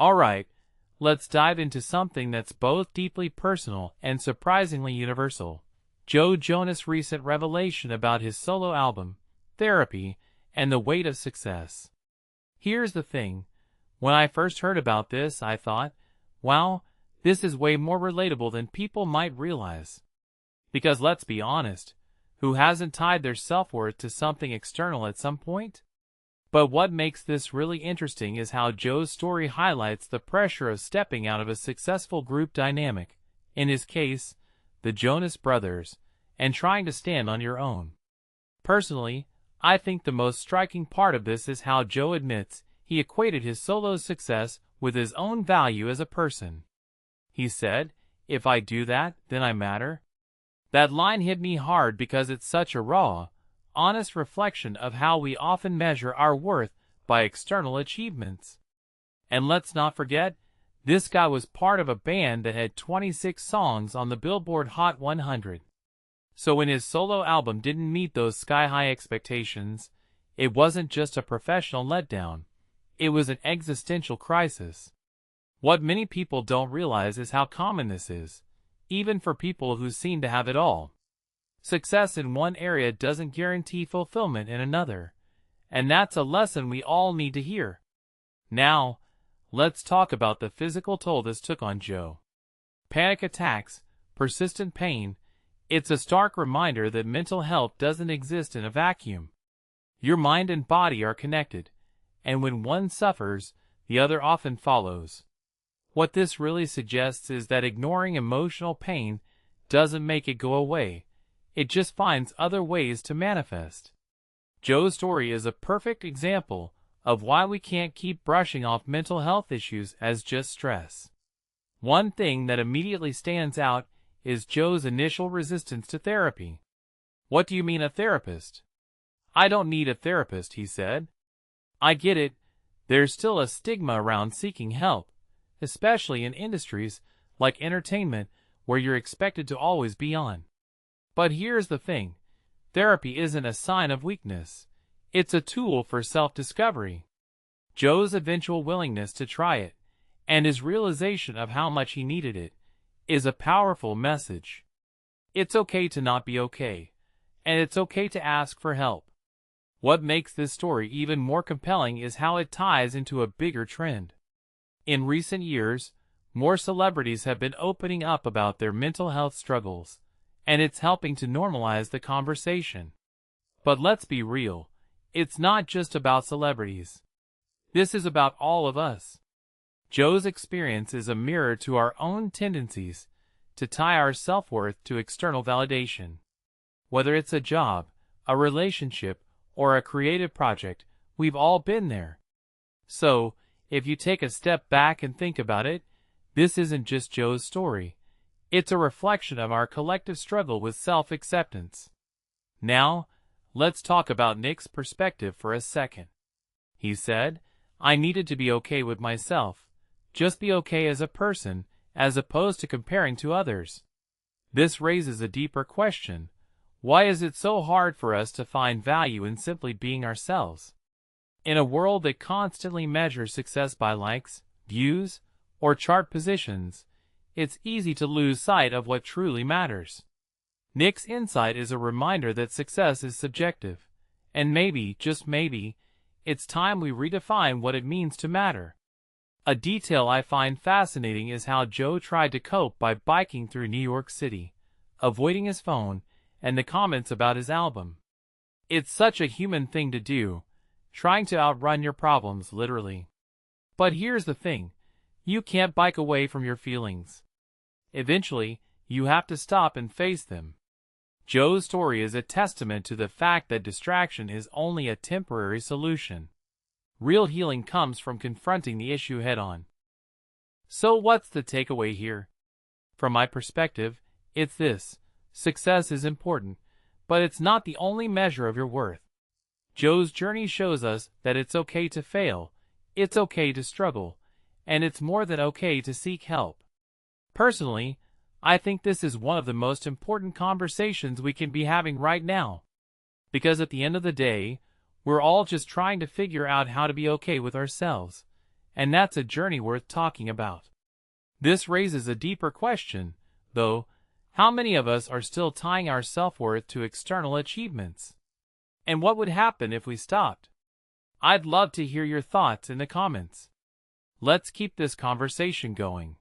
Alright, let's dive into something that's both deeply personal and surprisingly universal. Joe Jonas' recent revelation about his solo album, Therapy, and the weight of success. Here's the thing. When I first heard about this, I thought, wow, this is way more relatable than people might realize. Because let's be honest, who hasn't tied their self-worth to something external at some point? But what makes this really interesting is how Joe's story highlights the pressure of stepping out of a successful group dynamic, in his case, the Jonas Brothers, and trying to stand on your own. Personally, I think the most striking part of this is how Joe admits he equated his solo success with his own value as a person. He said, "If I do that, then I matter." That line hit me hard because it's such a raw, honest reflection of how we often measure our worth by external achievements. And let's not forget, this guy was part of a band that had 26 songs on the Billboard Hot 100. So when his solo album didn't meet those sky-high expectations, it wasn't just a professional letdown. It was an existential crisis. What many people don't realize is how common this is, even for people who seem to have it all. Success in one area doesn't guarantee fulfillment in another, and that's a lesson we all need to hear. Now, let's talk about the physical toll this took on Joe. Panic attacks, persistent pain, it's a stark reminder that mental health doesn't exist in a vacuum. Your mind and body are connected, and when one suffers, the other often follows. What this really suggests is that ignoring emotional pain doesn't make it go away. It just finds other ways to manifest. Joe's story is a perfect example of why we can't keep brushing off mental health issues as just stress. One thing that immediately stands out is Joe's initial resistance to therapy. "What do you mean, a therapist? I don't need a therapist," he said. "I get it. There's still a stigma around seeking help, especially in industries like entertainment where you're expected to always be on. But here's the thing. Therapy isn't a sign of weakness. It's a tool for self-discovery." Joe's eventual willingness to try it, and his realization of how much he needed it, is a powerful message. It's okay to not be okay, and it's okay to ask for help. What makes this story even more compelling is how it ties into a bigger trend. In recent years, more celebrities have been opening up about their mental health struggles, and it's helping to normalize the conversation. But let's be real, it's not just about celebrities. This is about all of us. Joe's experience is a mirror to our own tendencies to tie our self-worth to external validation. Whether it's a job, a relationship, or a creative project, we've all been there. So, if you take a step back and think about it, this isn't just Joe's story. It's a reflection of our collective struggle with self-acceptance. Now, let's talk about Nick's perspective for a second. He said, "I needed to be okay with myself, just be okay as a person, as opposed to comparing to others." This raises a deeper question. Why is it so hard for us to find value in simply being ourselves? In a world that constantly measures success by likes, views, or chart positions, it's easy to lose sight of what truly matters. Nick's insight is a reminder that success is subjective, and maybe, just maybe, it's time we redefine what it means to matter. A detail I find fascinating is how Joe tried to cope by biking through New York City, avoiding his phone, and the comments about his album. It's such a human thing to do, trying to outrun your problems, literally. But here's the thing. You can't bike away from your feelings. Eventually, you have to stop and face them. Joe's story is a testament to the fact that distraction is only a temporary solution. Real healing comes from confronting the issue head-on. So what's the takeaway here? From my perspective, it's this. Success is important, but it's not the only measure of your worth. Joe's journey shows us that it's okay to fail, it's okay to struggle, and it's more than okay to seek help. Personally, I think this is one of the most important conversations we can be having right now. Because at the end of the day, we're all just trying to figure out how to be okay with ourselves, and that's a journey worth talking about. This raises a deeper question, though. How many of us are still tying our self-worth to external achievements? And what would happen if we stopped? I'd love to hear your thoughts in the comments. Let's keep this conversation going.